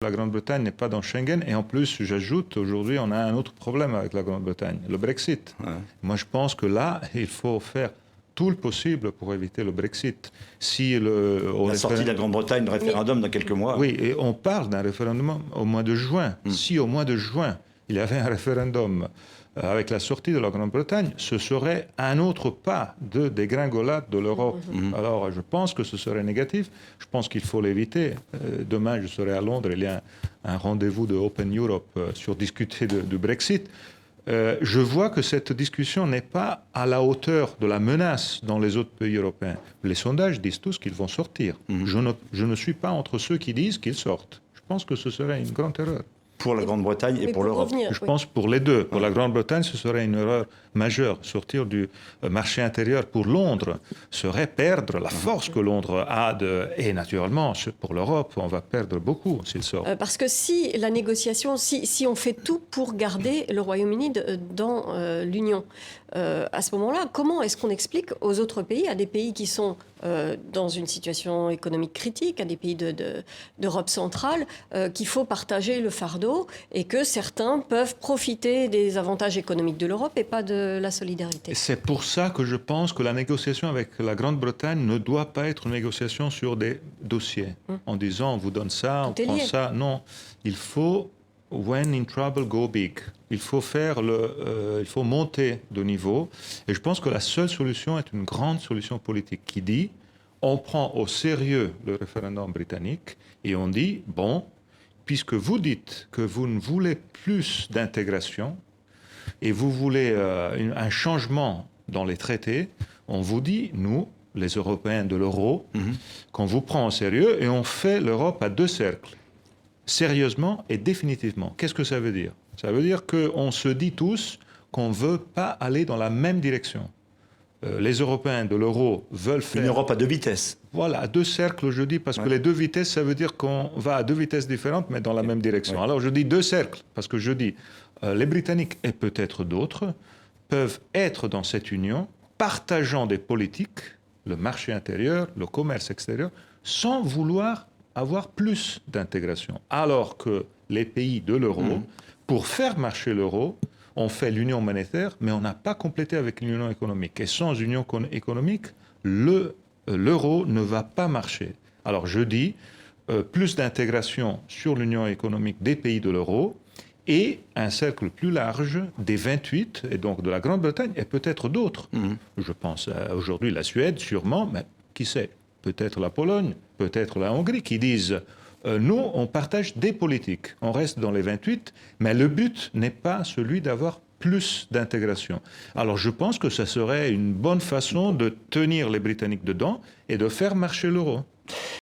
La Grande-Bretagne n'est pas dans Schengen et en plus, j'ajoute, aujourd'hui, on a un autre problème avec la Grande-Bretagne, le Brexit. Ouais. Moi, je pense que là, il faut faire tout le possible pour éviter le Brexit. Si La sortie de la Grande-Bretagne, le référendum dans quelques mois. Oui, et on parle d'un référendum au mois de juin. Si au mois de juin, il y avait un référendum avec la sortie de la Grande-Bretagne, ce serait un autre pas de dégringolade de l'Europe. Alors, je pense que ce serait négatif. Je pense qu'il faut l'éviter. Demain, je serai à Londres. Il y a un rendez-vous de Open Europe sur discuter du Brexit. Je vois que cette discussion n'est pas à la hauteur de la menace dans les autres pays européens. Les sondages disent tous qu'ils vont sortir. Je ne suis pas entre ceux qui disent qu'ils sortent. Je pense que ce serait une grande erreur. Pour la Grande-Bretagne et pour l'Europe. Je pense pour les deux. Pour la Grande-Bretagne, ce serait une erreur majeure. Sortir du marché intérieur pour Londres serait perdre la force que Londres a. Et naturellement, pour l'Europe, on va perdre beaucoup s'il sort. Parce que si la négociation, si on fait tout pour garder le Royaume-Uni dans l'Union, à ce moment-là, comment est-ce qu'on explique aux autres pays, à des pays qui sont dans une situation économique critique, à des pays d'Europe centrale, qu'il faut partager le fardeau et que certains peuvent profiter des avantages économiques de l'Europe et pas de la solidarité. C'est pour ça que je pense que la négociation avec la Grande-Bretagne ne doit pas être une négociation sur des dossiers, en disant on vous donne ça, Tout on prend lié. ça. Non, il faut, when in trouble, go big. Il faut il faut monter de niveau. Et je pense que la seule solution est une grande solution politique qui dit on prend au sérieux le référendum britannique et on dit bon, puisque vous dites que vous ne voulez plus d'intégration et vous voulez un changement dans les traités, on vous dit, nous, les Européens de l'euro, qu'on vous prend au sérieux et on fait l'Europe à deux cercles, sérieusement et définitivement. Qu'est-ce que ça veut dire? Ça veut dire qu'on se dit tous qu'on ne veut pas aller dans la même direction. Les Européens de l'euro veulent faire... Une Europe à deux vitesses. Voilà, à deux cercles, je dis, parce que les deux vitesses, ça veut dire qu'on va à deux vitesses différentes, mais dans la même direction. Alors je dis deux cercles, parce que je dis, les Britanniques, et peut-être d'autres, peuvent être dans cette union, partageant des politiques, le marché intérieur, le commerce extérieur, sans vouloir avoir plus d'intégration. Alors que les pays de l'euro, pour faire marcher l'euro, on fait l'union monétaire, mais on n'a pas complété avec l'union économique. Et sans union économique, l'euro ne va pas marcher. Alors je dis, plus d'intégration sur l'union économique des pays de l'euro et un cercle plus large des 28, et donc de la Grande-Bretagne, et peut-être d'autres. Je pense aujourd'hui la Suède, sûrement, mais qui sait? Peut-être la Pologne, peut-être la Hongrie, qui disent nous, on partage des politiques, on reste dans les 28, mais le but n'est pas celui d'avoir plus d'intégration. Alors je pense que ça serait une bonne façon de tenir les Britanniques dedans et de faire marcher l'euro.